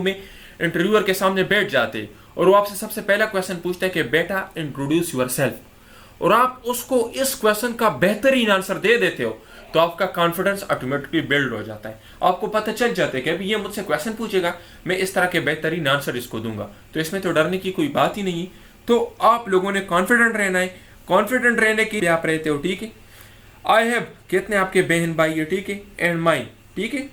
में इंटरव्यूअर के सामने बैठ जाते और वो आपसे सबसे पहला क्वेश्चन पूछता है कि बेटा इंट्रोड्यूस योर सेल्फ, और आप उसको इस क्वेश्चन का बेहतरीन आंसर दे देते हो तो आपका कॉन्फिडेंस ऑटोमेटिकली बिल्ड हो जाता है। आपको पता चल जाता है कि अभी ये मुझसे क्वेश्चन पूछेगा, मैं इस तरह के बेहतरीन आंसर इसको दूंगा, तो इसमें तो डरने की कोई बात ही नहीं। तो आप लोगों ने कॉन्फिडेंट रहना है। कॉन्फिडेंट रहने के लिए आप रहते हो, ठीक है। आई हैव कितने आपके बहन भाई है, ठीक है, एंड माई, ठीक है,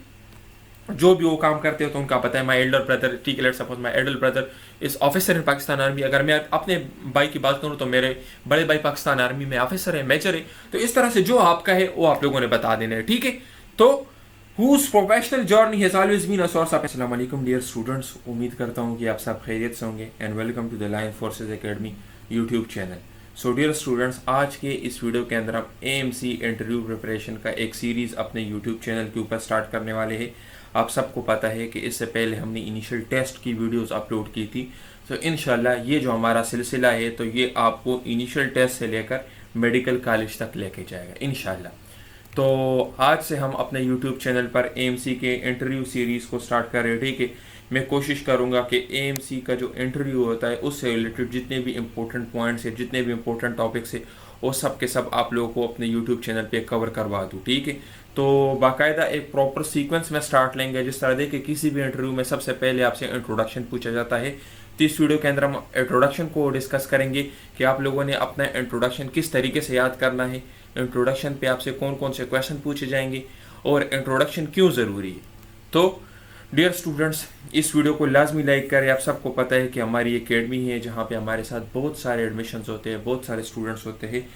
जो भी वो काम करते हो तो उनका पता है। माई एल्डर ब्रदर, ठीक है, let's suppose my elder brother is officer in Pakistan army. अगर मैं अपने भाई की बात करूं तो मेरे बड़े भाई पाकिस्तान आर्मी में ऑफिसर है, मेजर है। तो इस तरह से जो आपका है वो आप लोगों ने बता देना है, ठीक है। तो whose professional journey has always been a source of। अस्सलाम वालेकुम डियर स्टूडेंट्स, उम्मीद करता हूँ कि आप सब खैरियत से होंगे and welcome to the Lion Forces Academy YouTube channel. So dear students, आज के इस वीडियो के अंदर हम एएमसी इंटरव्यू प्रिपरेशन का एक सीरीज़ अपने यूट्यूब चैनल के ऊपर स्टार्ट करने वाले हैं। आप सबको पता है कि इससे पहले हमने इनिशियल टेस्ट की वीडियोस अपलोड की थी। तो इंशाल्लाह ये जो हमारा सिलसिला है तो ये आपको इनिशियल टेस्ट से लेकर मेडिकल कॉलेज तक लेके जाएगा इंशाल्लाह। तो आज से हम अपने यूट्यूब चैनल पर एएमसी के इंटरव्यू सीरीज़ को स्टार्ट कर रहे हैं, ठीक है। मैं कोशिश करूंगा कि एएमसी का जो इंटरव्यू होता है उससे रिलेटेड जितने भी इंपॉर्टेंट पॉइंट्स है, जितने भी इंपॉर्टेंट टॉपिक्स है, वो सब के सब आप लोगों को अपने यूट्यूब चैनल पे कवर करवा दूँ, ठीक है। तो बाकायदा एक प्रॉपर सीक्वेंस में स्टार्ट लेंगे। जिस तरह देखिए किसी भी इंटरव्यू में सबसे पहले आपसे इंट्रोडक्शन पूछा जाता है, तो इस वीडियो के अंदर हम इंट्रोडक्शन को डिस्कस करेंगे कि आप लोगों ने अपना इंट्रोडक्शन किस तरीके से याद करना है, इंट्रोडक्शन पे आपसे कौन कौन से क्वेश्चन पूछे जाएंगे और इंट्रोडक्शन क्यों ज़रूरी है। तो डियर स्टूडेंट्स, इस वीडियो को लाजमी लाइक करें। आप सबको पता है कि हमारी एकेडमी है जहाँ पे हमारे साथ बहुत सारे एडमिशन्स होते हैं, बहुत सारे स्टूडेंट्स होते हैं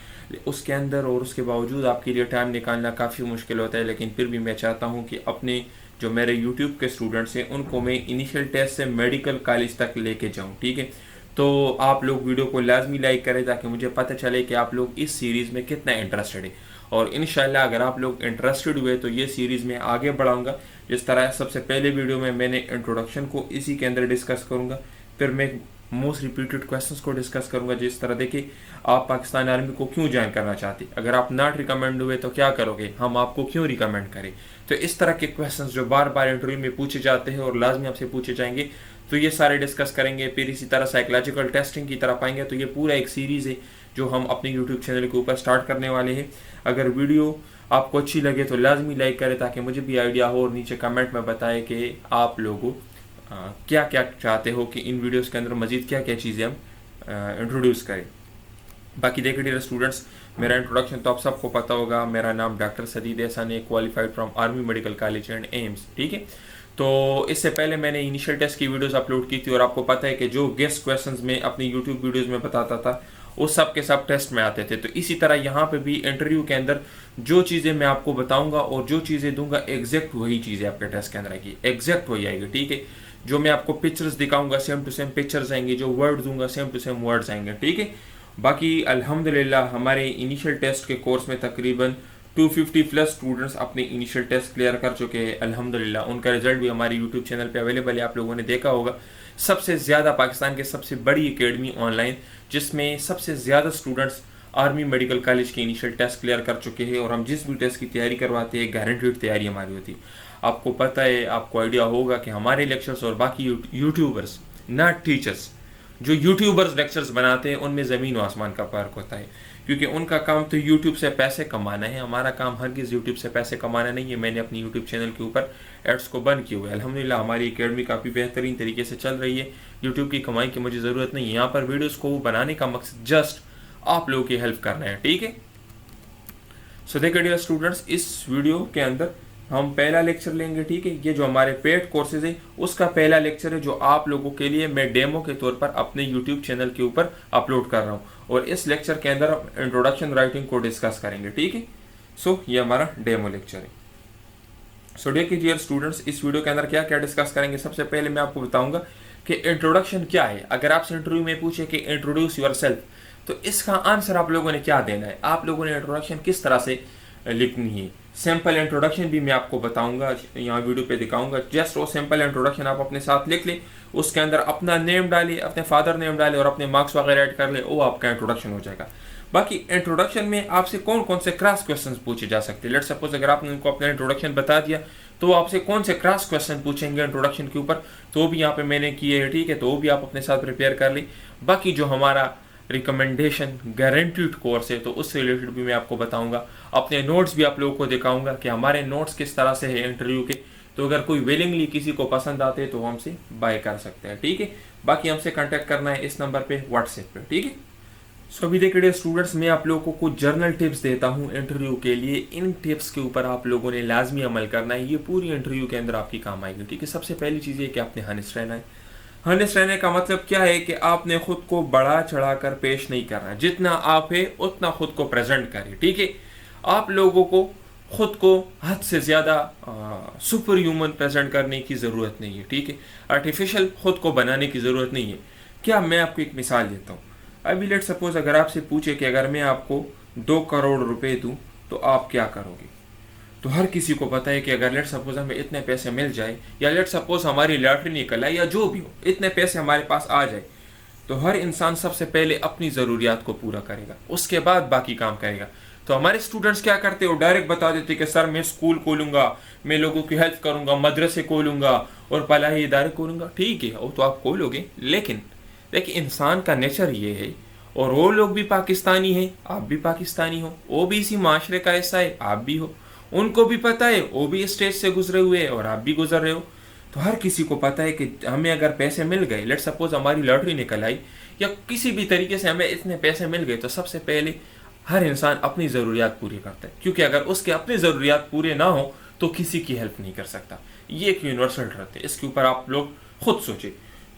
उसके अंदर, और उसके बावजूद आपके लिए टाइम निकालना काफ़ी मुश्किल होता है। लेकिन फिर भी मैं चाहता हूँ कि अपने जो मेरे यूट्यूब के स्टूडेंट्स हैं उनको मैं इनिशियल टेस्ट से मेडिकल कॉलेज तक लेके जाऊँ, ठीक है। तो आप लोग वीडियो को लाजमी लाइक करें ताकि मुझे पता चले कि आप लोग इस सीरीज़ में कितना इंटरेस्टेड है। और इंशाल्लाह अगर आप लोग इंटरेस्टेड हुए तो ये सीरीज़ में आगे बढ़ाऊंगा। जिस तरह सबसे पहले वीडियो में मैंने इंट्रोडक्शन को इसी के अंदर डिस्कस करूंगा, फिर मैं मोस्ट रिपीटेड क्वेश्चंस को डिस्कस करूंगा। जिस तरह देखिए आप पाकिस्तान आर्मी को क्यों ज्वाइन करना चाहते, अगर आप नॉट रिकमेंड हुए तो क्या करोगे, हम आपको क्यों रिकमेंड करें। तो इस तरह के क्वेश्चंस जो बार बार इंटरव्यू में पूछे जाते हैं और लाजमी आपसे पूछे जाएंगे, तो ये सारे डिस्कस करेंगे। फिर इसी तरह साइकोलॉजिकल टेस्टिंग की तरफ आएंगे। तो ये पूरा एक सीरीज़ है जो हम अपने यूट्यूब चैनल के ऊपर स्टार्ट करने वाले हैं। अगर वीडियो आपको अच्छी लगे तो लाजमी लाइक करें ताकि मुझे भी आइडिया हो, और नीचे कमेंट में बताएं कि आप लोगों क्या क्या चाहते हो कि इन वीडियोस के अंदर मज़ीद क्या क्या चीज़ें हम इंट्रोड्यूस करें। बाकी देखिए डियर स्टूडेंट्स, मेरा इंट्रोडक्शन तो आप सबको पता होगा। मेरा नाम डॉक्टर सदीद एहसान है, qualified from army medical college and AIIMS, ठीक है। तो इससे पहले मैंने इनिशियल टेस्ट की वीडियोस अपलोड की थी, और आपको पता है कि जो गेस्ट क्वेश्चंस में अपनी यूट्यूब वीडियोस में बताता था वो सब के सब टेस्ट में आते थे। तो इसी तरह यहाँ पे भी इंटरव्यू के अंदर जो चीज़ें मैं आपको बताऊंगा और जो चीज़ें दूंगा एग्जैक्ट वही चीज़ें आपके टेस्ट के अंदर आएगी, एग्जैक्ट वही आएगी, ठीक है। जो मैं आपको पिक्चर्स दिखाऊंगा सेम टू सेम पिक्चर्स आएंगे, जो वर्ड दूंगा सेम टू सेम वर्ड्स आएंगे, ठीक है। बाकी अल्हम्दुलिल्लाह हमारे इनिशियल टेस्ट के कोर्स में तकरीबन 250 प्लस स्टूडेंट्स अपने इनिशियल टेस्ट क्लियर कर चुके हैं अल्हम्दुलिल्लाह। उनका रिजल्ट भी हमारे यूट्यूब चैनल पे अवेलेबल है, आप लोगों ने देखा होगा। सबसे ज़्यादा पाकिस्तान के सबसे बड़ी एकेडमी ऑनलाइन जिसमें सबसे ज़्यादा स्टूडेंट्स आर्मी मेडिकल कॉलेज के इनिशियल टेस्ट क्लियर कर चुके हैं। और हम जिस भी टेस्ट की तैयारी करवाते हैं गारंटीड तैयारी हमारी होती है। आपको पता है, आपको आइडिया होगा कि हमारे लेक्चर्स और बाकी यूट्यूबर्स, नॉट टीचर्स, जो यूट्यूबर्स लेक्चर्स बनाते हैं उनमें ज़मीन व आसमान का फ़र्क होता है, क्योंकि उनका काम तो यूट्यूब से पैसे कमाना है। हमारा काम हरगिज़ यूट्यूब से पैसे कमाना नहीं है। मैंने अपने यूट्यूब चैनल के ऊपर एड्स को बंद किए हुए। अल्हम्दुलिल्लाह हमारी एकेडमी काफ़ी बेहतरीन तरीके से चल रही है। यूट्यूब की कमाई की मुझे ज़रूरत नहीं है। यहाँ पर वीडियोज़ को बनाने का मकसद जस्ट आप लोगों की हेल्प करना है, ठीक है। सो देखिए डियर स्टूडेंट्स, इस वीडियो के अंदर हम पहला लेक्चर लेंगे, ठीक है। ये जो हमारे पेड कोर्सेज है उसका पहला लेक्चर है जो आप लोगों के लिए मैं डेमो के तौर पर अपने यूट्यूब चैनल के ऊपर अपलोड कर रहा हूँ। और इस लेक्चर के अंदर हम इंट्रोडक्शन राइटिंग को डिस्कस करेंगे, ठीक है। सो ये हमारा डेमो लेक्चर है। सो देखिए डियर स्टूडेंट्स, इस वीडियो के अंदर क्या क्या डिस्कस करेंगे। सबसे पहले मैं आपको बताऊंगा कि इंट्रोडक्शन क्या है। अगर आपसे इंटरव्यू में पूछे कि इंट्रोड्यूस योर सेल्फ, तो इसका आंसर आप लोगों ने क्या देना है, आप लोगों ने इंट्रोडक्शन किस तरह से लिखनी है। सिंपल इंट्रोडक्शन भी मैं आपको बताऊंगा, यहाँ वीडियो पे दिखाऊंगा। जस्ट वो सिंपल इंट्रोडक्शन आप अपने साथ लिख लें, उसके अंदर अपना नेम डालिए, अपने फादर नेम डालिए और अपने मार्क्स वगैरह ऐड कर ले, वो आपका इंट्रोडक्शन हो जाएगा। बाकी इंट्रोडक्शन में आपसे कौन कौन से क्रॉस क्वेश्चंस पूछे जा सकते हैं। लेट्स सपोज अगर आपने उनको अपना इंट्रोडक्शन बता दिया तो आपसे कौन से क्रॉस क्वेश्चन पूछेंगे इंट्रोडक्शन के ऊपर, तो भी यहाँ पे मैंने किए है, ठीक है, तो वो भी आप अपने साथ प्रिपेयर कर ली। बाकी जो हमारा रिकमेंडेशन गारंटीड कोर्स है तो उससे रिलेटेड भी मैं आपको बताऊंगा, अपने नोट्स भी आप लोगों को दिखाऊंगा कि हमारे नोट्स किस तरह से है इंटरव्यू के। तो अगर कोई विलिंगली किसी को पसंद आते हैं तो हमसे बाय कर सकते हैं, ठीक है। बाकी हमसे कांटेक्ट करना है इस नंबर पे, व्हाट्सएप पे, ठीक है। सो अभी देखिए स्टूडेंट्स, मैं आप लोगों को कुछ जर्नल टिप्स देता हूँ इंटरव्यू के लिए। इन टिप्स के ऊपर आप लोगों ने लाजमी अमल करना है, ये पूरी इंटरव्यू के अंदर आपकी काम आएगी, ठीक है। सबसे पहली चीज़ ये कि आपने हॉनेस्ट रहना है। हॉनेस्ट रहने का मतलब क्या है कि आपने खुद को बढ़ा चढ़ा कर पेश नहीं करना, जितना आप है उतना खुद को प्रेजेंट करिए, ठीक है। आप लोगों को खुद को हद से ज़्यादा सुपर ह्यूमन प्रेजेंट करने की ज़रूरत नहीं है, ठीक है। आर्टिफिशियल खुद को बनाने की ज़रूरत नहीं है। क्या, मैं आपको एक मिसाल देता हूँ। अभी लेट सपोज अगर आपसे पूछे कि अगर मैं आपको 2 करोड़ रुपए दूं तो आप क्या करोगे, तो हर किसी को पता है कि अगर लेट सपोज हमें इतने पैसे मिल जाए, या लेट सपोज हमारी लॉटरी निकल आए, या जो भी हो, इतने पैसे हमारे पास आ जाए, तो हर इंसान सबसे पहले अपनी ज़रूरियात को पूरा करेगा, उसके बाद बाकी काम करेगा। तो हमारे स्टूडेंट्स क्या करते हो, डायरेक्ट बता देते कि सर मैं स्कूल खोलूंगा, मैं लोगों की हेल्प करूंगा, मदरसे खोलूंगा और पलाही इदारे खोलूंगा, ठीक है, वो तो आप खोलोगे, लेकिन देखिए इंसान का नेचर ये है, और वो लोग भी पाकिस्तानी हैं, आप भी पाकिस्तानी हो, वो भी इसी माशरे का हिस्सा है, आप भी हो, उनको भी पता है, वो भी स्टेज से गुजरे हुए हैं और आप भी गुजर रहे हो। तो हर किसी को पता है कि हमें अगर पैसे मिल गए, लेट सपोज हमारी लॉटरी निकल आई, या किसी भी तरीके से हमें इतने पैसे मिल गए, तो सबसे पहले हर इंसान अपनी ज़रूरियात पूरी करता है, क्योंकि अगर उसके अपनी ज़रूरियात पूरे ना हो तो किसी की हेल्प नहीं कर सकता। ये एक यूनिवर्सल ट्रुथ है, इसके ऊपर आप लोग खुद सोचें।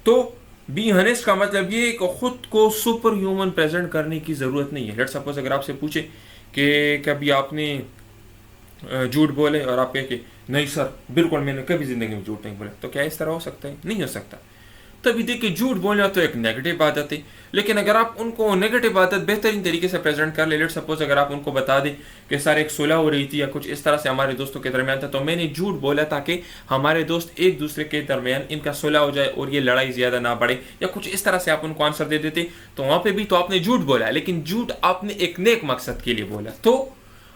तो बी हनेस्ट का मतलब ये कि खुद को सुपर ह्यूमन प्रेजेंट करने की ज़रूरत नहीं है। लेट सपोज अगर आपसे पूछे कि कभी आपने झूठ बोले और आप कहे कि नहीं सर बिल्कुल मैंने कभी ज़िंदगी में झूठ नहीं बोला, तो क्या इस तरह हो सकता है? नहीं हो सकता। तभी देखिए झूठ बोलना तो एक नेगेटिव आदत है, लेकिन अगर आप उनको नेगेटिव आदत बेहतरीन तरीके से प्रेजेंट कर ले, लेट सपोज अगर आप उनको बता दें कि सर एक सुलह हो रही थी या कुछ इस तरह से हमारे दोस्तों के दरमियान था, तो मैंने झूठ बोला ताकि हमारे दोस्त एक दूसरे के दरमियान इनका सुलह हो जाए और ये लड़ाई ज़्यादा ना बढ़े, या कुछ इस तरह से आप उनको आंसर दे देते, तो वहाँ पर भी तो आपने झूठ बोला, लेकिन झूठ आपने एक नेक मकसद के लिए बोला। तो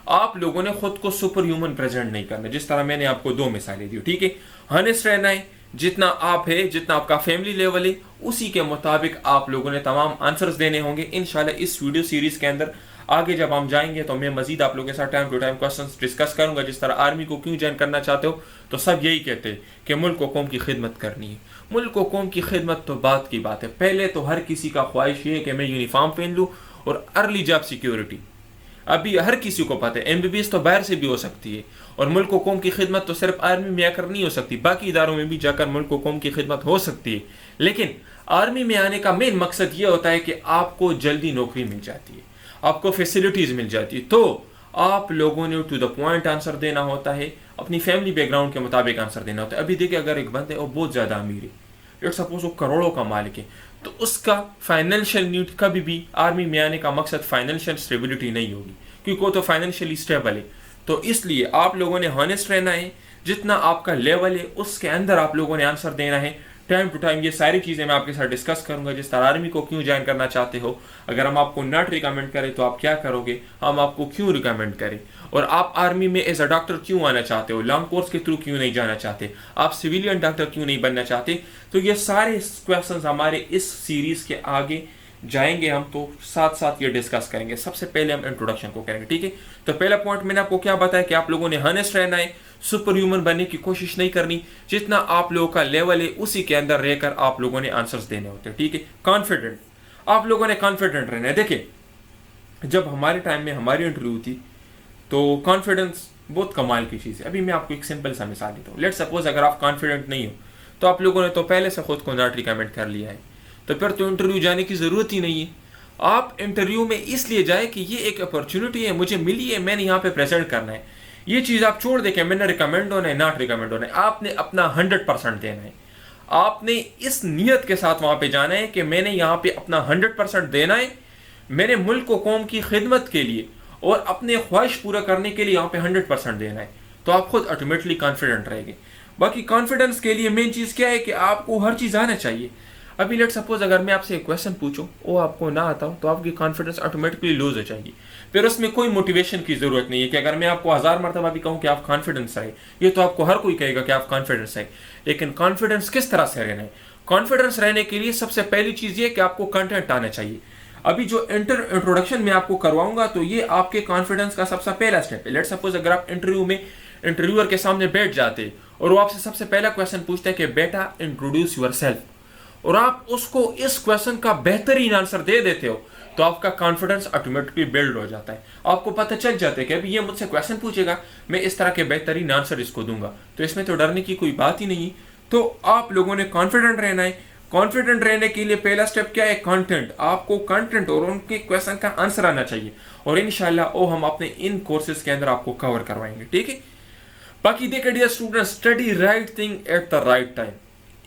आप लोगों ने खुद को सुपर ह्यूमन प्रेजेंट नहीं करना, जिस तरह मैंने आपको 2 मिसालें दी, ठीक है। हॉनेस्ट रहना है, जितना आप है, जितना आपका फैमिली लेवल है, उसी के मुताबिक आप लोगों ने तमाम आंसर्स देने होंगे। इंशाल्लाह इस वीडियो सीरीज के अंदर आगे जब हम जाएंगे तो मैं मजीद आप लोगों के साथ time to time questions discuss करूंगा। जिस तरह आर्मी को क्यों ज्वाइन करना चाहते हो, तो सब यही कहते हैं कि मुल्क व कौम की खिदमत करनी है। मुल्क व कौम की खिदमत तो बात की बात है, पहले तो हर किसी का ख्वाहिश ये है कि मैं यूनिफॉर्म पहन लूँ और अर्ली जॉब सिक्योरिटी। अभी हर किसी को पता है MBBS तो बाहर से भी हो सकती है, और मुल्क व कौम की खिदमत तो सिर्फ आर्मी में आकर नहीं हो सकती, बाकी इदारों में भी जाकर मुल्क व कौम की खिदमत हो सकती है। लेकिन आर्मी में आने का मेन मकसद ये होता है कि आपको जल्दी नौकरी मिल जाती है, आपको फैसिलिटीज़ मिल जाती है। तो आप लोगों ने टू द पॉइंट आंसर देना होता है, अपनी फैमिली बैकग्राउंड के मुताबिक आंसर देना होता है। अभी देखिए अगर एक बंदा है और बहुत ज़्यादा अमीर है, लेट सपोज वो करोड़ों का मालिक है, तो उसका फाइनेंशियल नीड कभी भी आर्मी में आने का मकसद फाइनेंशियल स्टेबिलिटी नहीं होगी, क्योंकि वो तो फाइनेंशियली स्टेबल है। तो इसलिए आप लोगों ने हॉनेस्ट रहना है, जितना आपका लेवल है उसके अंदर आप लोगों ने आंसर देना है टाइम टू टाइम। ये सारी चीज़ें मैं आपके साथ डिस्कस करूंगा। जिस तरह आर्मी को क्यों ज्वाइन करना चाहते हो, अगर हम आपको नॉट रिकमेंड करें तो आप क्या करोगे, हम आपको क्यों रिकमेंड करें, और आप आर्मी में एज अ डॉक्टर क्यों आना चाहते हो, लॉन्ग कोर्स के थ्रू क्यों नहीं जाना चाहते, आप सिविलियन डॉक्टर क्यों नहीं बनना चाहते। तो ये सारे क्वेश्चन हमारे इस सीरीज़ के आगे जाएंगे हम, तो साथ साथ ये डिस्कस करेंगे। सबसे पहले हम इंट्रोडक्शन को करेंगे, ठीक है। तो पहला पॉइंट मैंने आपको क्या बताया कि आप लोगों ने हॉनेस्ट रहना है, सुपर ह्यूमन बनने की कोशिश नहीं करनी, जितना आप लोगों का लेवल है उसी के अंदर रहकर आप लोगों ने आंसर्स देने होते हैं, ठीक है। कॉन्फिडेंट, आप लोगों ने कॉन्फिडेंट रहना है। देखिए जब हमारे टाइम में हमारी इंटरव्यू थी तो कॉन्फिडेंस बहुत कमाल की चीज़ है। अभी मैं आपको एक सिंपल सा मिसाल देता हूँ। लेट सपोज अगर आप कॉन्फिडेंट नहीं हो तो आप लोगों ने तो पहले से खुद को नॉट रिकमेंड कर लिया है, तो फिर तो इंटरव्यू जाने की ज़रूरत ही नहीं है। आप इंटरव्यू में इसलिए जाए कि ये एक अपॉर्चुनिटी है, मुझे मिली है, मैंने यहाँ पे प्रेजेंट करना है। ये चीज़ आप छोड़ दें कि मैंने रिकमेंड होना है, नॉट रिकमेंड होना है। आपने अपना 100% देना है। आपने इस नियत के साथ वहाँ पे जाना है कि मैंने यहाँ पे अपना 100% देना है, मैंने मुल्क व कौम की खिदमत के लिए और अपने ख्वाहिश पूरा करने के लिए यहाँ पे 100% देना है। तो आप खुद ऑटोमेटिकली कॉन्फिडेंट रहेंगे। बाकी कॉन्फिडेंस के लिए मेन चीज़ क्या है कि आपको हर चीज़ आना चाहिए। अभी लेट सपोज अगर मैं आपसे एक क्वेश्चन पूछूं, वो आपको ना आता हो, तो आपकी कॉन्फिडेंस ऑटोमेटिकली लूज हो जाएगी। फिर उसमें कोई मोटिवेशन की जरूरत नहीं है कि अगर मैं आपको 1000 मरतबा भी कहूं कि आप कॉन्फिडेंस रहे, ये तो आपको हर कोई कहेगा कि आप कॉन्फिडेंस रहे, लेकिन कॉन्फिडेंस किस तरह से रहना है? कॉन्फिडेंस रहने के लिए सबसे पहली चीज ये कि आपको कंटेंट आना चाहिए। अभी जो इंट्रोडक्शन में आपको करवाऊंगा, तो ये आपके कॉन्फिडेंस का सबसे पहला स्टेप है। लेट सपोज अगर आप इंटरव्यू में इंटरव्यूअर के सामने बैठ जाते और वो आपसे सबसे पहला क्वेश्चन पूछता है कि बेटा इंट्रोड्यूस यूर सेल्फ, और आप उसको इस क्वेश्चन का बेहतरीन आंसर दे देते हो, तो आपका कॉन्फिडेंस ऑटोमेटिकली बिल्ड हो जाता है। आपको पता चल जाता है कि अभी ये मुझसे क्वेश्चन पूछेगा, मैं इस तरह के बेहतरीन आंसर इसको दूंगा, तो इसमें तो डरने की कोई बात ही नहीं। तो आप लोगों ने कॉन्फिडेंट रहना है। कॉन्फिडेंट रहने के लिए पहला स्टेप क्या है? कंटेंट। आपको कंटेंट और उनके क्वेश्चन का आंसर आना चाहिए, और इंशाल्लाह वो हम अपने इन कोर्सेज के अंदर आपको कवर करवाएंगे, ठीक है। बाकी देखिए dear student, study right thing at the right time.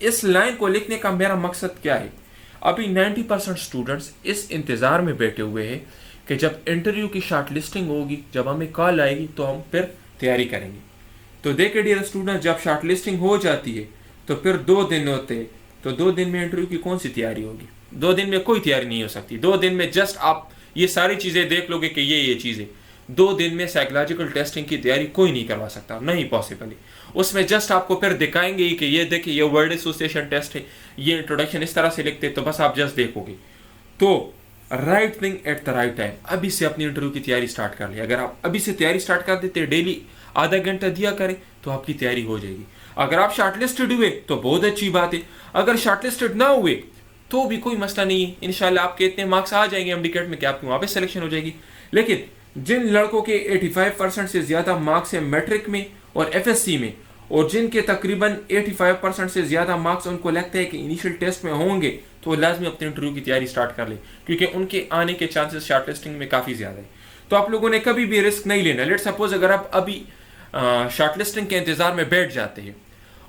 इस लाइन को लिखने का मेरा मकसद क्या है? अभी 90% स्टूडेंट्स इस इंतजार में बैठे हुए हैं कि जब इंटरव्यू की शॉर्ट लिस्टिंग होगी, जब हमें कॉल आएगी, तो हम फिर तैयारी करेंगे। तो देखिए डियर स्टूडेंट, जब शॉर्ट लिस्टिंग हो जाती है तो फिर 2 दिन होते हैं, तो 2 दिन में इंटरव्यू की कौन सी तैयारी होगी? 2 दिन में कोई तैयारी नहीं हो सकती। 2 दिन में जस्ट आप ये सारी चीजें देख लोगे कि ये चीजें, 2 दिन में साइकोलॉजिकल टेस्टिंग की तैयारी कोई नहीं करवा सकता, नहीं पॉसिबल है। उसमें जस्ट आपको फिर दिखाएंगे ही कि ये देखिए ये वर्ड एसोसिएशन टेस्ट है, ये इंट्रोडक्शन इस तरह से लिखते, तो बस आप जस्ट देखोगे। तो right thing at the right time, अभी से अपनी इंटरव्यू की तैयारी स्टार्ट कर ले। अगर आप अभी से तैयारी स्टार्ट कर देते, डेली आधा घंटा दिया करें, तो आपकी तैयारी हो जाएगी। अगर आप शॉर्टलिस्टेड हुए तो बहुत अच्छी बात है, अगर शॉर्टलिस्टेड ना हुए तो भी कोई मसला नहीं है। इंशाल्लाह आपके इतने मार्क्स आ जाएंगे एमडीकेट में कि आपकी वहां पे सिलेक्शन हो जाएगी। लेकिन जिन लड़कों के 85% से ज्यादा मार्क्स है मैट्रिक में और एफएससी में, और जिनके तकरीबन 85% से ज्यादा मार्क्स उनको लगता है कि इनिशियल टेस्ट में होंगे, तो लाजमी अपने इंटरव्यू की तैयारी स्टार्ट कर ले, क्योंकि उनके आने के चांसेस शॉर्टलिस्टिंग में काफी ज्यादा है। तो आप लोगों ने कभी भी रिस्क नहीं लेना। लेट सपोज अगर आप अभी शॉर्टलिस्टिंग के इंतजार में बैठ जाते हैं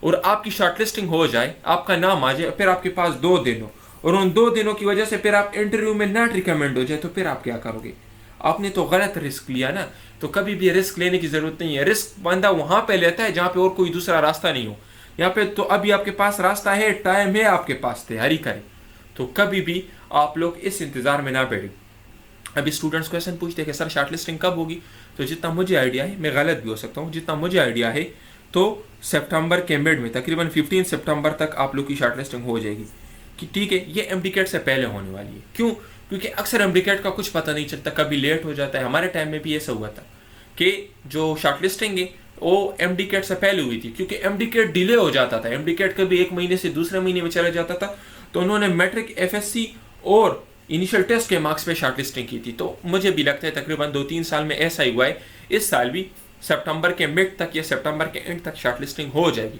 और आपकी शॉर्टलिस्टिंग हो जाए, आपका नाम आ जाए, फिर आपके पास 2 दिन हो, और उन 2 दिनों की वजह से फिर आप इंटरव्यू में नॉट रिकमेंड हो जाए, तो फिर आप क्या करोगे? आपने तो गलत रिस्क लिया ना। तो कभी भी रिस्क लेने की जरूरत नहीं है। रिस्क बंदा वहां पे लेता है जहां पे और कोई दूसरा रास्ता नहीं हो। यहाँ पे तो अभी आपके पास रास्ता है, टाइम है आपके पास, तैयारी करें। तो कभी भी आप लोग इस इंतजार में ना बैठे। अभी स्टूडेंट्स क्वेश्चन पूछते हैं कि सर शॉर्टलिस्टिंग कब होगी? तो जितना मुझे आइडिया है, मैं गलत भी हो सकता हूँ, जितना मुझे आइडिया है तो सितंबर के मिड में, तकरीबन 15 सितंबर तक आप लोग की शॉर्टलिस्टिंग हो जाएगी। कि ठीक है, ये एमडीकेट से पहले होने वाली है। क्यों? क्योंकि अक्सर एमडीकेट का कुछ पता नहीं चलता, कभी लेट हो जाता है। हमारे टाइम में भी ऐसा हुआ था कि जो शॉर्टलिस्टिंग है वो एमडीकेट से पहले हुई थी, क्योंकि एमडीकेट डिले हो जाता था। एमडीकेट कभी 1 महीने से दूसरे महीने में चला जाता था। तो उन्होंने मैट्रिक, एफएससी और इनिशियल टेस्ट के मार्क्स पे शॉर्टलिस्टिंग की थी। तो मुझे भी लगता है तकरीबन 2-3 साल में ऐसा ही हुआ है। इस साल भी सितंबर के मिड तक या सितंबर के एंड तक शॉर्टलिस्टिंग हो जाएगी।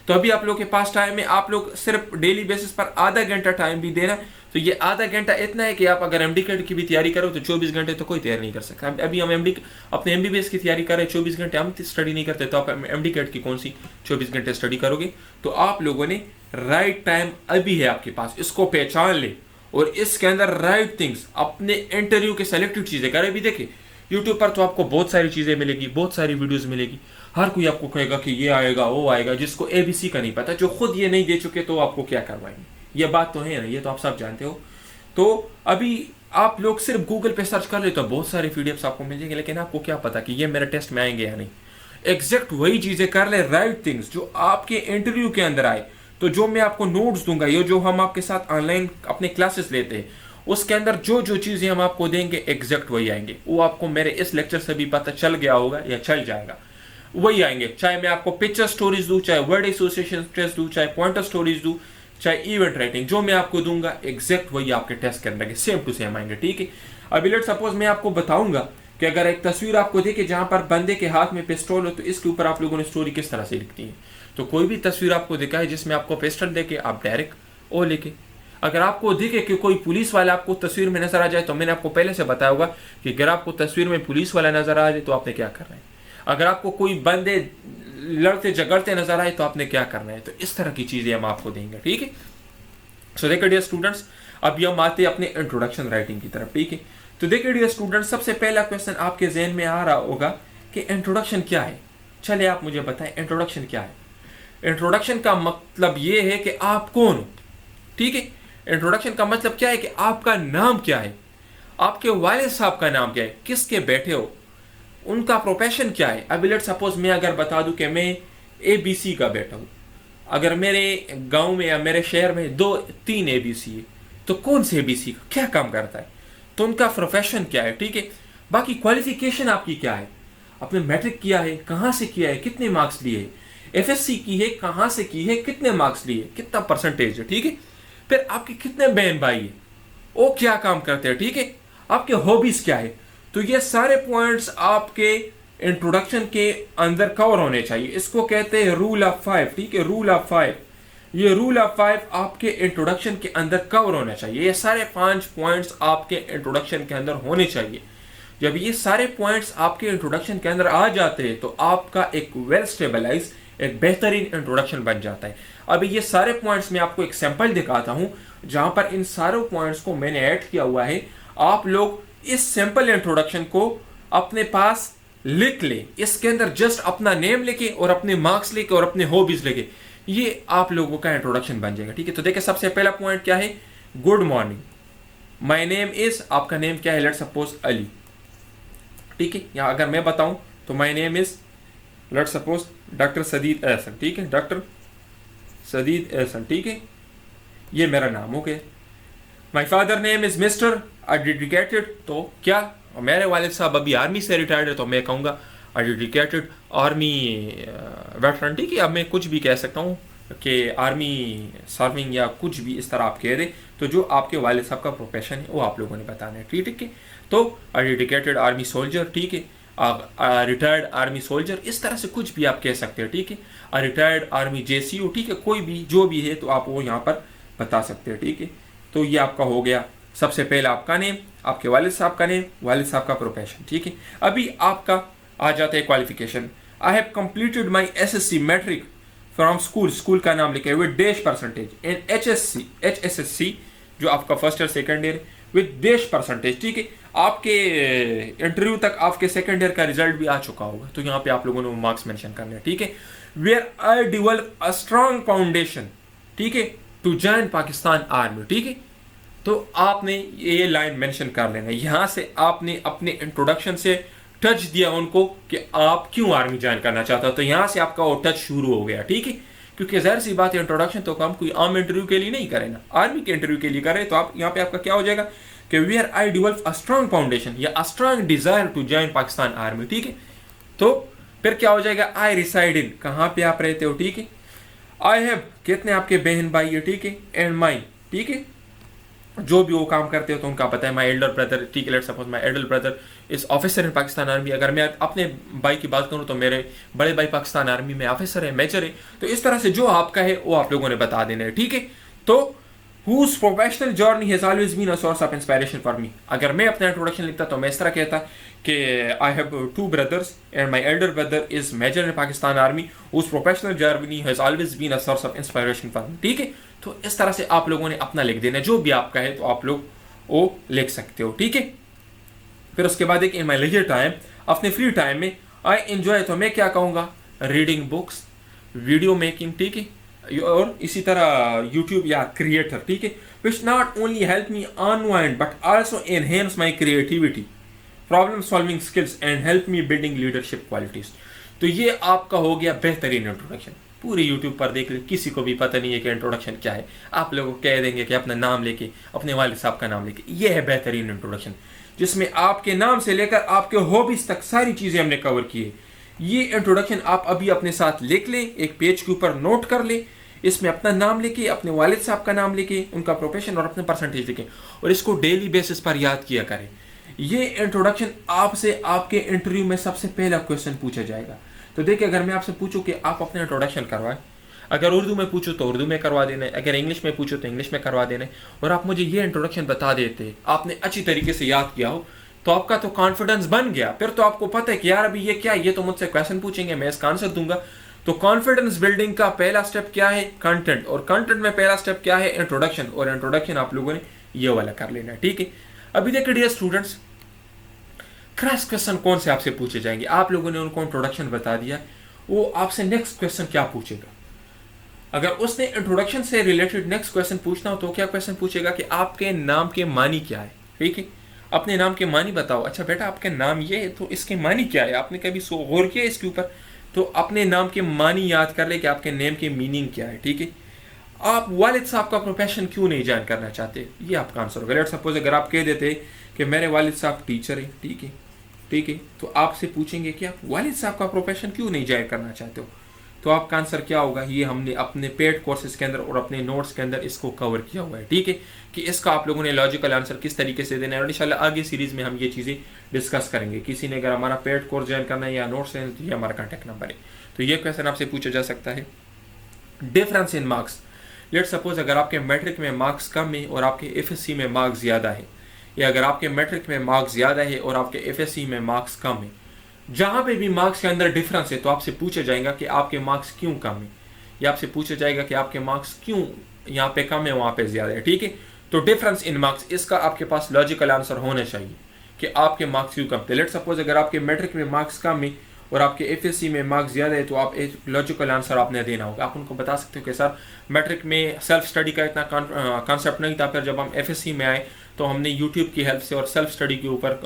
तो अभी आप लोग के पास टाइम है, आप लोग सिर्फ डेली बेसिस पर आधा घंटा टाइम भी देना। तो ये आधा घंटा इतना है कि आप अगर एमडीकेट की भी तैयारी करो तो 24 घंटे तो कोई तैयारी नहीं कर सकता। अभी हम अपने एमबीबीएस की तैयारी कर रहे हैं, 24 घंटे हम स्टडी नहीं करते, तो आप एमडीकेट की कौन सी 24 घंटे स्टडी करोगे? तो आप लोगों ने राइट टाइम अभी है आपके पास, इसको पहचान ले और इसके अंदर राइट थिंग्स, अपने इंटरव्यू के सेलेक्टेड चीजें करें। अभी देखिए यूट्यूब पर तो आपको बहुत सारी चीजें मिलेगी, बहुत सारी वीडियोस मिलेगी। हर कोई आपको कहेगा कि ये आएगा वो आएगा। जिसको एबीसी का नहीं पता, जो खुद ये नहीं दे चुके, तो आपको क्या करवाएंगे? ये बात तो है ना, ये तो आप सब जानते हो। तो अभी आप लोग सिर्फ गूगल पे सर्च कर ले तो बहुत सारे पीडीएफ्स आपको मिल जाएंगे, लेकिन आपको क्या पता कि ये मेरे टेस्ट में आएंगे या नहीं। एग्जैक्ट वही चीजें कर ले, राइट थिंग्स जो आपके इंटरव्यू के अंदर आए। तो जो मैं आपको नोट्स दूंगा, ये जो हम आपके साथ ऑनलाइन अपने क्लासेस लेते हैं, उसके अंदर जो जो चीजें हम आपको देंगे एग्जैक्ट वही आएंगे। वो आपको मेरे इस लेक्चर से भी पता चल गया होगा या चल जाएगा, वही आएंगे। चाहे मैं आपको पिक्चर स्टोरीज दूं, चाहे वर्ड एसोसिएशन टेस्ट दूं, चाहे पॉइंटर स्टोरीज दूं, चाहे इवेंट राइटिंग, जो मैं आपको दूंगा एग्जैक्ट वही आपके टेस्ट के अंदर सेम टू सेम आएंगे, ठीक है। अभी लेट सपोज मैं आपको बताऊंगा कि अगर एक तस्वीर आपको देखे जहां पर बंदे के हाथ में पिस्टल हो, तो इसके ऊपर आप लोगों ने स्टोरी किस तरह से लिखती है। तो कोई भी तस्वीर आपको दिखा है जिसमें आपको पिस्टल देके, आप डायरेक्ट ओ लिखे। अगर आपको दिखे कि कोई पुलिस वाला आपको तस्वीर में नजर आ जाए, तो मैंने आपको पहले से बताया होगा कि अगर आपको तस्वीर में पुलिस वाला नजर आ जाए तो आपने क्या करना है। अगर आपको कोई बंदे लड़ते झगड़ते नजर आए तो आपने क्या करना है। तो इस तरह की चीजें हम आपको देंगे, ठीक है। सो देखिए डियर स्टूडेंट्स, अब हम आते हैं अपने इंट्रोडक्शन राइटिंग की तरफ, ठीक है। तो देखिए डियर स्टूडेंट्स, सबसे पहला क्वेश्चन आपके जहन में आ रहा होगा कि इंट्रोडक्शन क्या है। चले आप मुझे बताएं इंट्रोडक्शन क्या है। इंट्रोडक्शन का मतलब ये है कि आप कौन हो, ठीक है। इंट्रोडक्शन का मतलब क्या है कि आपका नाम क्या है, आपके वालिद साहब का नाम क्या है, किसके बेटे हो, उनका प्रोफेशन क्या है। अभी लेट सपोज मैं अगर बता दूं कि मैं ABC का बेटा हूं, अगर मेरे गांव में या मेरे शहर में 2-3 ABC है, तो कौन से ABC का क्या काम करता है, तो उनका प्रोफेशन क्या है, ठीक है। बाकी क्वालिफिकेशन आपकी क्या है, आपने मैट्रिक किया है, कहाँ से किया है, कितने मार्क्स लिए है, FSC की है, कहाँ से की है, कितने मार्क्स लिए, कितना परसेंटेज है, ठीक है। फिर आपके कितने बहन भाई है, वो क्या काम करते हैं, ठीक है। आपके हॉबीज क्या है। तो ये सारे पॉइंट्स आपके इंट्रोडक्शन के अंदर कवर होने चाहिए। इसको कहते हैं रूल ऑफ 5, ठीक है, रूल ऑफ 5। ये रूल ऑफ 5 आपके इंट्रोडक्शन के अंदर कवर होना चाहिए। ये सारे 5 पॉइंट्स आपके इंट्रोडक्शन के अंदर होने चाहिए। जब ये सारे पॉइंट्स आपके इंट्रोडक्शन के अंदर आ जाते हैं तो आपका एक वेल स्टेबलाइज, एक बेहतरीन इंट्रोडक्शन बन जाता है। अभी ये सारे पॉइंट्स मैं आपको एक सैंपल दिखाता हूं जहां पर इन सारे पॉइंट्स को मैंने ऐड किया हुआ है। आप लोग इस सिंपल इंट्रोडक्शन को अपने पास लिख ले, इसके अंदर जस्ट अपना नेम लेके और अपने मार्क्स लेके और अपने हॉबीज लेके ये आप लोगों का इंट्रोडक्शन बन जाएगा, ठीक है। तो देखिए सबसे पहला पॉइंट क्या है, good morning, my name is, आपका नेम क्या है, लेट्स सपोज अली, ठीक है। या अगर मैं बताऊं तो my name is let's suppose doctor Sadid Ahsan, ठीक है, डॉक्टर सदीद एहसन, ठीक है, ये मेरा नाम हो गया। My father name is mister dedicated, तो क्या, मेरे वालिद साहब अभी आर्मी से रिटायर्ड है तो मैं कहूँगा डेडिकेटेड आर्मी वेटरन, ठीक है। अब मैं कुछ भी कह सकता हूँ कि आर्मी सर्विंग या कुछ भी इस तरह आप कह दे, तो जो आपके वालिद साहब का प्रोफेशन है वो आप लोगों ने बताना है, ठीक है। तो डेडिकेटेड आर्मी सोल्जर, ठीक है, रिटायर्ड आर्मी सोल्जर, इस तरह से कुछ भी आप कह सकते हैं, ठीक है। रिटायर्ड आर्मी JCO, ठीक है, कोई भी जो भी है तो आप वो यहाँ पर बता सकते हैं, ठीक है। तो ये आपका हो गया सबसे पहला आपका नेम, आपके वालिद साहब का नेम, वालिद साहब का प्रोफेशन, ठीक है। अभी आपका आ जाता है qualification. I have completed my SSC matric from school, school का नाम लिखा है with dash percentage, and HSC जो आपका first year second year with dash percentage, ठीक है। आपके इंटरव्यू तक आपके सेकेंड ईयर का रिजल्ट भी आ चुका होगा, तो यहाँ पे आप लोगों ने मार्क्स मेंशन करने हैं, ठीक है। Where I develop a strong foundation, ठीक है, टू जॉइन पाकिस्तान आर्मी, ठीक है। तो आपने ये लाइन मेंशन कर लेना। यहां से आपने अपने इंट्रोडक्शन से टच दिया उनको कि आप क्यों आर्मी ज्वाइन करना चाहते हो, तो यहां से आपका वो टच शुरू हो गया, ठीक है। क्योंकि जाहिर सी बात है इंट्रोडक्शन तो हम कोई आम इंटरव्यू के लिए नहीं करें ना, आर्मी के इंटरव्यू के लिए करें। तो आप यहाँ पे आपका क्या हो जाएगा कि where I develop a strong foundation या a strong desire to join Pakistan army, ठीक है। तो फिर क्या हो जाएगा, आई रिसाइड इन, कहाँ पे आप रहते हो, ठीक है। आई हैव, कितने आपके बहन भाई है, ठीक है, एंड माई, ठीक है, जो भी वो काम करते हो तो उनका पता है। माई एल्डर ब्रदर, ठीक है, let's suppose my elder brother is officer in Pakistan army. अगर मैं अपने भाई की बात करूं तो मेरे बड़े भाई पाकिस्तान आर्मी में ऑफिसर है, मेजर है। तो इस तरह से जो आपका है वो आप लोगों ने बता देना है, ठीक है। तो whose professional journey has always been a source of inspiration for me। अगर मैं अपना इंट्रोडक्शन लिखता तो मैं इस तरह कहता कि I have 2 brothers and my elder brother is major in Pakistan Army whose professional journey has always been a source of inspiration for me, ठीक है। तो इस तरह से आप लोगों ने अपना लिख देना, जो भी आपका है तो आप लोग वो लिख सकते हो, ठीक है। फिर उसके बाद एक इन माई लेजर टाइम, अपने फ्री टाइम में आई एंजॉय, तो मैं क्या कहूँगा, रीडिंग बुक्स, वीडियो मेकिंग, ठीक है, और इसी तरह यूट्यूब या क्रिएटर, ठीक है, which not only help me unwind but also enhance my creativity, problem solving skills and help me building leadership qualities. तो ये आपका हो गया बेहतरीन इंट्रोडक्शन। पूरे यूट्यूब पर देख ले, किसी को भी पता नहीं है कि इंट्रोडक्शन क्या है, आप लोगों को कह देंगे कि अपना नाम लेके, अपने वालिद साहब का नाम लेके। ये है बेहतरीन इंट्रोडक्शन जिसमें आपके नाम से लेकर आपके हॉबीज तक सारी चीजें हमने कवर की है। ये इंट्रोडक्शन आप अभी अपने साथ लिख लें, एक पेज के ऊपर नोट कर ले, इसमें अपना नाम लेके, अपने वालिद साहब का नाम लेके, उनका प्रोफेशन और अपने परसेंटेज लिखें, और इसको डेली बेसिस पर याद किया करें। ये इंट्रोडक्शन आपसे आपके इंटरव्यू में सबसे पहला क्वेश्चन पूछा जाएगा। तो देखिए, अगर मैं आपसे पूछूं कि आप अपना इंट्रोडक्शन करवाएं, अगर उर्दू में पूछूं तो उर्दू में करवा देना है, अगर इंग्लिश में पूछूं तो इंग्लिश में करवा देना है, और आप मुझे ये इंट्रोडक्शन बता देते, आपने अच्छी तरीके से याद किया हो, तो आपका तो कॉन्फिडेंस बन गया। फिर तो आपको पता है कि यार अभी ये क्या, ये तो मुझसे क्वेश्चन पूछेंगे, मैं इसका आंसर दूंगा। तो कॉन्फिडेंस बिल्डिंग का पहला स्टेप क्या है, कंटेंट, और कंटेंट में पहला स्टेप क्या है, इंट्रोडक्शन, और इंट्रोडक्शन आप लोगों ने ये वाला कर लेना है, ठीक है। अभी देखिए डियर स्टूडेंट्स, क्रैश क्वेश्चन कौन से आपसे पूछे जाएंगे। आप लोगों ने उनको इंट्रोडक्शन बता दिया, वो आपसे नेक्स्ट क्वेश्चन क्या पूछेगा, अगर उसने इंट्रोडक्शन से रिलेटेड नेक्स्ट क्वेश्चन पूछना हो तो क्या क्वेश्चन पूछेगा कि आपके नाम के मानी क्या है, ठीक है, अपने नाम के मानी बताओ। अच्छा बेटा आपका नाम ये है तो इसके मानी क्या है, आपने कभी गौर किया इसके ऊपर? तो अपने नाम के मानी याद कर ले कि आपके नेम के मीनिंग क्या है, ठीक है। आप वालिद साहब का प्रोफेशन क्यों नहीं ज्वाइन करना चाहते, ये आपका आंसर होगा। लेट सपोज अगर आप कह देते कि मेरे वालिद साहब टीचर है, ठीक है, ठीक है, तो आपसे पूछेंगे कि आप वालिद साहब का प्रोफेशन क्यों नहीं ज्वाइन करना चाहते हो, तो आपका आंसर क्या होगा? ये हमने अपने पेड कोर्सेज के अंदर और अपने नोट्स के अंदर इसको कवर किया हुआ है, ठीक है, कि इसका आप लोगों ने लॉजिकल आंसर किस तरीके से देना है। और इंशाल्लाह आगे सीरीज में हम ये चीज़ें डिस्कस करेंगे। किसी ने अगर हमारा पेड कोर्स ज्वाइन करना है या नोट्स है तो ये हमारा कॉन्टैक्ट नंबर है। तो ये क्वेश्चन आपसे पूछा जा सकता है। Difference in marks, let suppose अगर आपके मैट्रिक में मार्क्स कम है और आपके एफएससी में मार्क्स ज़्यादा है, या अगर आपके मैट्रिक में मार्क्स ज़्यादा है और आपके एफएससी में मार्क्स कम है, जहां पे भी मार्क्स के अंदर डिफरेंस है तो आपसे पूछा जाएगा कि आपके मार्क्स क्यों कम है, या आपसे पूछा जाएगा कि आपके मार्क्स क्यों यहाँ पे कम है वहां पे ज्यादा है, ठीक है। तो डिफरेंस इन मार्क्स, इसका आपके पास लॉजिकल आंसर होना चाहिए कि आपके मार्क्स क्यों कम थे। लेट सपोज अगर आपके मैट्रिक में मार्क्स कम है और आपके एफएससी में मार्क्स ज्यादा है तो आप एक लॉजिकल आंसर आपने देना होगा। आप उनको बता सकते हो कि सर मैट्रिक में सेल्फ स्टडी का इतना कॉन्सेप्ट नहीं था, फिर जब हम एफएससी में आए तो हमने यूट्यूब की हेल्प से और सेल्फ स्टडी के ऊपर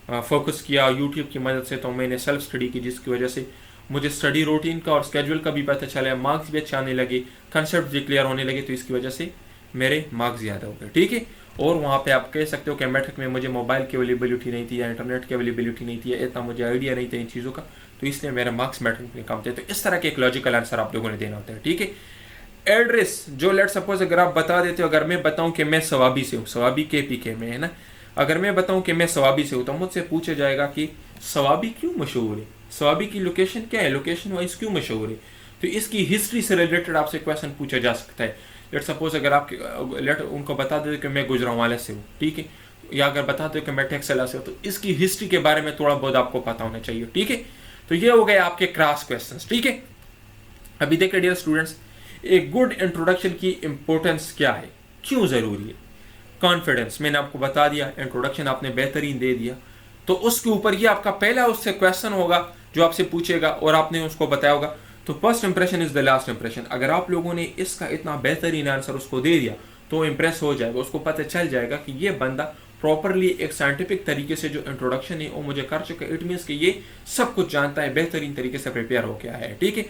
फोकस किया यूट्यूब की मदद से, तो मैंने सेल्फ स्टडी की, जिसकी वजह से मुझे स्टडी रूटीन का और स्केड्यूल का भी पता चला, मार्क्स भी अच्छे आने लगे, कंसेप्ट भी क्लियर होने लगे, तो इसकी वजह से मेरे मार्क्स ज़्यादा हो गए, ठीक है। और वहाँ पे आप कह सकते हो कि मैट्रिक में मुझे मोबाइल की अवेलेबिलिटी नहीं थी या इंटरनेट की अवेलेबिलिटी नहीं थी या इतना मुझे आइडिया नहीं था इन चीज़ों का, तो इसलिए मेरे मार्क्स मैट्रिक में कम थे। तो इस तरह के एक लॉजिकल आंसर आप लोगों ने देना होता है, ठीक है। एड्रेस, जो लेट सपोज अगर आप बता देते हो, अगर मैं बताऊं कि मैं सवाबी से हूँ, सवाबी के पी के में है ना, अगर मैं बताऊं कि मैं सवाबी से हूँ तो मुझसे पूछा जाएगा कि सवाबी क्यों मशहूर है, सवाबी की लोकेशन क्या है, लोकेशन वाइज क्यों मशहूर है। तो इसकी हिस्ट्री से रिलेटेड आपसे क्वेश्चन पूछा जा सकता है। लेट सपोज अगर आप लेट उनको बता देते कि मैं गुजरांवाले से हूँ, ठीक है, या अगर बता दो कि मैं टेक्सला से हूँ, तो इसकी हिस्ट्री के बारे में थोड़ा बहुत आपको पता होना चाहिए, ठीक है। तो ये हो गए आपके क्रॉस क्वेश्चंस, ठीक है। अभी देखिए डियर स्टूडेंट्स, एक गुड इंट्रोडक्शन की इंपॉर्टेंस क्या है, क्यों जरूरी है। कॉन्फिडेंस मैंने आपको बता दिया, इंट्रोडक्शन आपने बेहतरीन दे दिया, तो उसके ऊपर ये आपका पहला उससे क्वेश्चन होगा जो आपसे पूछेगा और आपने उसको बताया होगा। तो first impression is the last impression. अगर आप लोगों ने इसका इतना बेहतरीन आंसर उसको दे दिया तो इंप्रेस हो जाएगा, उसको पता चल जाएगा कि ये बंदा प्रॉपरली एक साइंटिफिक तरीके से जो इंट्रोडक्शन है वो मुझे कर चुका है। इट मीन्स कि ये सब कुछ जानता है, बेहतरीन तरीके से प्रिपेयर हो गया है, ठीक है।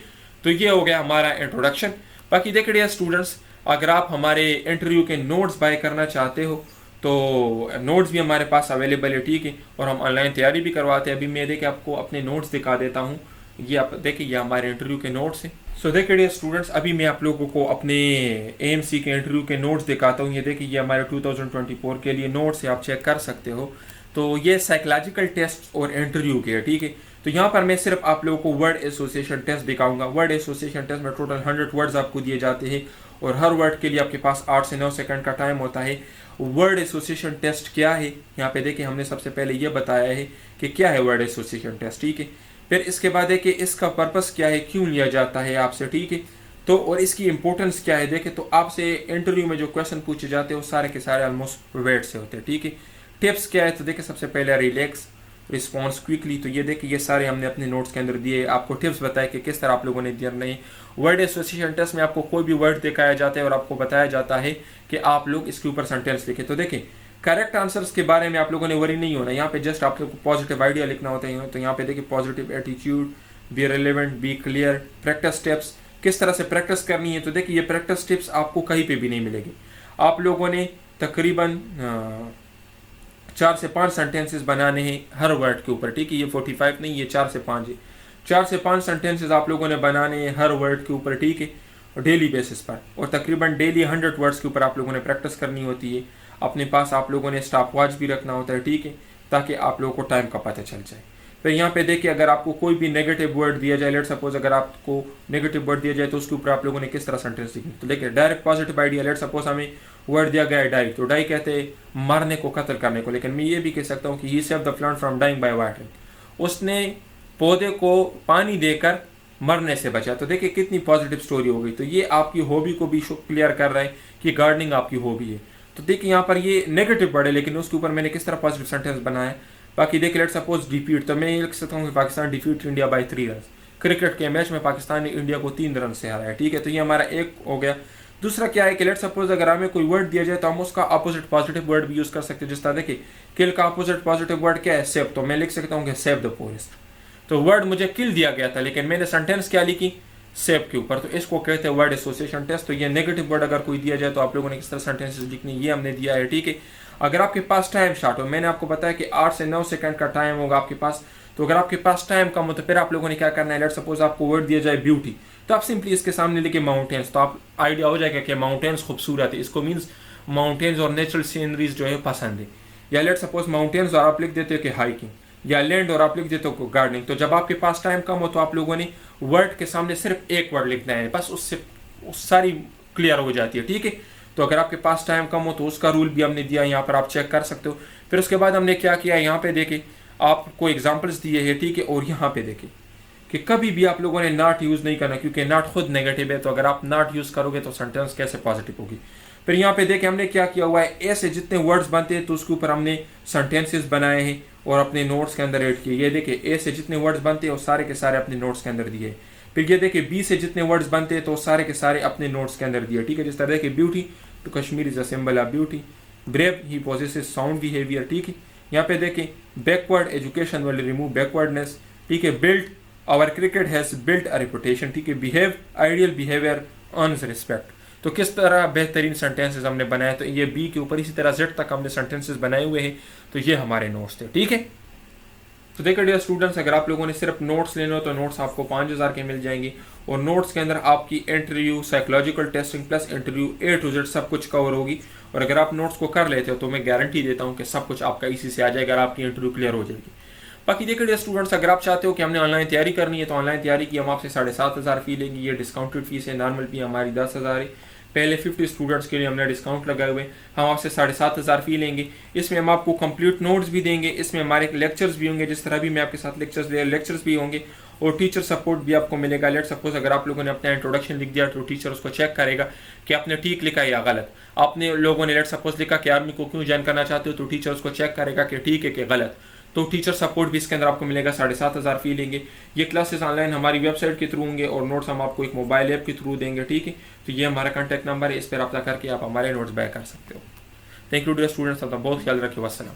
तो ये हो गया हमारा इंट्रोडक्शन। बाकी देखिए स्टूडेंट्स, अगर आप हमारे इंटरव्यू के नोट्स बाय करना चाहते हो तो नोट्स भी हमारे पास अवेलेबल है, ठीक है, और हम ऑनलाइन तैयारी भी करवाते हैं। अभी मैं देखिए आपको अपने नोट्स दिखा देता हूँ, ये आप देखिए ये हमारे इंटरव्यू के नोट्स हैं। सो देखिए स्टूडेंट्स, अभी मैं आप लोगों को अपने एएमसी के इंटरव्यू के नोट्स दिखाता हूँ। ये देखिए ये हमारे 2024 के लिए नोट्स है, आप चेक कर सकते हो। तो ये साइकोलॉजिकल टेस्ट और इंटरव्यू के है, ठीक है। तो यहाँ पर मैं सिर्फ आप लोगों को वर्ड एसोसिएशन टेस्ट दिखाऊंगा। वर्ड एसोसिएशन टेस्ट में टोटल 100 वर्ड्स आपको दिए जाते हैं और हर वर्ड के लिए आपके पास 8 से 9 सेकंड का टाइम होता है। वर्ड एसोसिएशन टेस्ट क्या है, यहाँ पे देखिए हमने सबसे पहले ये बताया है कि क्या है वर्ड एसोसिएशन टेस्ट, ठीक है। फिर इसके बाद देखिए इसका पर्पस क्या है, क्यों लिया जाता है आपसे, ठीक है। तो और इसकी इंपॉर्टेंस क्या है, देखें तो आपसे इंटरव्यू में जो क्वेश्चन पूछे जाते हैं वो सारे के सारे ऑलमोस्ट वर्ड से होते हैं, ठीक है। टिप्स क्या है, तो देखिए सबसे पहले रिलैक्स, रिस्पॉन्स क्विकली, तो ये देखिए ये सारे हमने अपने नोट्स के अंदर दिए। आपको टिप्स बताए कि किस तरह आप लोगों ने दिया नहीं। वर्ड एसोसिएशन टेस्ट में आपको कोई भी वर्ड दिखाया जाता है और आपको बताया जाता है कि आप लोग इसके ऊपर सेंटेंस लिखें। तो देखिए करेक्ट आंसर्स के बारे में आप लोगों ने वरी नहीं होना, यहाँ पे जस्ट आप लोग को पॉजिटिव आइडिया लिखना होता है। तो यहाँ पे देखिए positive attitude, be relevant, be clear, practice tips, किस तरह से प्रैक्टिस करनी है। तो देखिए ये प्रैक्टिस टिप्स आपको कहीं पे भी नहीं मिलेगी। आप लोगों ने तकरीबन 4 से 5 सेंटेंसेस बनाने हैं हर वर्ड के ऊपर, ठीक है। ये 45 नहीं, ये 4 से 5 है। 4 से 5 सेंटेंसेस आप लोगों ने बनाने हैं हर वर्ड के ऊपर, ठीक है, और डेली बेसिस पर। और तकरीबन डेली 100 वर्ड्स के ऊपर आप लोगों ने प्रैक्टिस करनी होती है। अपने पास आप लोगों ने स्टॉप वॉच भी रखना होता है, ठीक है, ताकि आप लोगों को टाइम का पता चल जाए। फिर यहाँ पे देखिए अगर आपको कोई भी नेगेटिव वर्ड दिया जाए, लेट सपोज अगर आपको नेगेटिव वर्ड दिया जाए तो उसके ऊपर आप लोगों ने किस तरह सेंटेंस लिखनी। तो देखिए direct positive idea, let suppose हमें वर्ड दिया गया है डाई, तो डाई कहते हैं मरने को, कत्ल करने को, लेकिन मैं ये भी कह सकता हूँ कि he save the plant from dying by watering, उसने पौधे को पानी देकर मरने से बचा। तो देखिए कितनी पॉजिटिव स्टोरी हो गई। तो ये आपकी हॉबी को भी क्लियर कर रहा है कि गार्डनिंग आपकी हॉबी है। तो देखिए यहाँ पर ये नेगेटिव वर्ड है लेकिन उसके ऊपर मैंने किस तरह पॉजिटिव सेंटेंस बनाया है। बाकी देखिए लेट सपोज डिफीट, तो मैं ये लिख सकता हूँ कि Pakistan defeat India by 3 run. Cricket के मैच में पाकिस्तान ने इंडिया को 3 रन से हराया, ठीक है। तो ये हमारा एक हो गया। दूसरा क्या है कि लेट सपोज अगर हमें कोई वर्ड दिया जाए तो हम उसका अपोजिट पॉजिटिव वर्ड भी यूज कर सकते हैं। जिस तरह देखिए किल का अपोजिट पॉजिटिव वर्ड क्या है, सेव। तो मैं लिख सकता हूँ कि सेव द पोरेस्ट। तो वर्ड मुझे किल दिया गया था लेकिन मैंने सेंटेंस क्या लिखी, सेव के ऊपर। तो इसको कहते हैं वर्ड एसोसिएशन टेस्ट। तो ये नेगेटिव वर्ड अगर कोई दिया जाए तो आप लोगों ने किस तरह सेंटेंसेस लिखनी, ये हमने दिया है, ठीक है। अगर आपके पास टाइम शॉर्ट हो, मैंने आपको बताया कि 8 से 9 सेकंड का टाइम होगा आपके पास। तो अगर आपके पास टाइम कम हो तो फिर आप लोगों ने क्या करना है, लेट सपोज आपको वर्ड दिया जाए ब्यूटी, तो आप सिंपली इसके सामने लिखे माउंटेन्स। तो आप आइडिया हो जाएगा कि माउंटेन्स खूबसूरत है, इसको मीन्स माउंटेन्स और नेचुरल सीनरीज जो है पसंद है। या लेट सपोज माउंटेन्स और आप लिख देते हो कि हाइकिंग, या लैंड और आप लिख देते हो गार्डनिंग। तो जब आपके पास टाइम कम हो तो आप लोगों ने वर्ड के सामने सिर्फ एक वर्ड लिखना है, बस उससे सारी क्लियर हो जाती है, ठीक है। तो अगर आपके पास टाइम कम हो तो उसका रूल भी हमने दिया, यहाँ पर आप चेक कर सकते हो। फिर उसके बाद हमने क्या किया, यहाँ पे देखे आपको एग्जाम्पल्स दिए हैं, ठीक है। और यहाँ पे देखे कि कभी भी आप लोगों ने नॉट यूज नहीं करना, क्योंकि नॉट खुद नेगेटिव है। तो अगर आप नॉट यूज करोगे तो सेंटेंस कैसे पॉजिटिव होगी। फिर यहाँ पे देखे हमने क्या किया हुआ है, ए से जितने वर्ड्स बनते हैं तो उसके ऊपर हमने सेंटेंसेस बनाए हैं और अपने नोट्स के अंदर ऐड किए। ये देखिए ए से जितने वर्ड्स बनते हैं वो सारे के सारे अपने नोट्स के अंदर दिए। फिर ये देखिए बी से जितने वर्ड्स बनते हैं तो सारे के सारे अपने नोट्स के अंदर दिए, ठीक है। जिस तरह देखिए ब्यूटी, तो Kashmir is a symbol of beauty. Brave, he possesses sound behaviour, ठीक है। यहाँ पे देखिए backward, education will remove backwardness, ठीक है। Build, our cricket has built a reputation, ठीक है। Behave, ideal behaviour earns respect. तो किस तरह बेहतरीन सेंटेंसेस हमने बनाए, तो ये बी के ऊपर इसी तरह जेड तक हमने सेंटेंसेस बनाए हुए हैं। तो ये हमारे नोट्स थे, ठीक है। तो देखिए डियर स्टूडेंट्स, अगर आप लोगों ने सिर्फ नोट्स लेने हो तो नोट्स आपको 5000 के मिल जाएंगे। और नोट्स के अंदर आपकी interview, psychological testing plus interview A to Z सब कुछ कवर होगी। और अगर आप नोट्स को कर लेते हो तो मैं गारंटी देता हूँ कि सब कुछ आपका इसी से आ जाएगा और आपकी इंटरव्यू क्लियर हो जाएगी। बाकी देखिए डियर स्टूडेंट्स, अगर आप चाहते हो कि हमने ऑनलाइन तैयारी करनी है तो ऑनलाइन तैयारी की हम आपसे 7500 फी लेंगे। ये डिस्काउंटेड फीस है, नॉर्मल फी हमारी 10,000 है। पहले 50 स्टूडेंट्स के लिए हमने डिस्काउंट लगाए हुए, हम आपसे 7500 फी लेंगे। इसमें हम आपको कंप्लीट नोट्स भी देंगे, इसमें हमारे लेक्चर्स भी होंगे, जिस तरह भी मैं आपके साथ लेक्चर्स भी होंगे और टीचर सपोर्ट भी आपको मिलेगा। लेट सपोज अगर आप लोगों ने अपना इंट्रोडक्शन लिख दिया तो टीचर उसको चेक करेगा कि आपने ठीक लिखा या गलत। आपने लोगों ने लेट सपोज लिखा कि आर्मी को क्यों ज्वाइन करना चाहते हो, तो टीचर उसको चेक करेगा कि ठीक है कि गलत। तो टीचर सपोर्ट भी इसके अंदर आपको मिलेगा, 7500 फी लेंगे। ये क्लासेस ऑनलाइन हमारी वेबसाइट के थ्रू होंगे और नोट्स हम आपको एक मोबाइल ऐप के थ्रू देंगे, ठीक है। तो ये हमारा कॉन्टैक्ट नंबर है, इस पर रब्ता करके आप हमारे नोट्स बाय कर सकते हो। थैंक यू डियर स्टूडेंट्स, अपना बहुत ख्याल रखिए। वस्सलाम।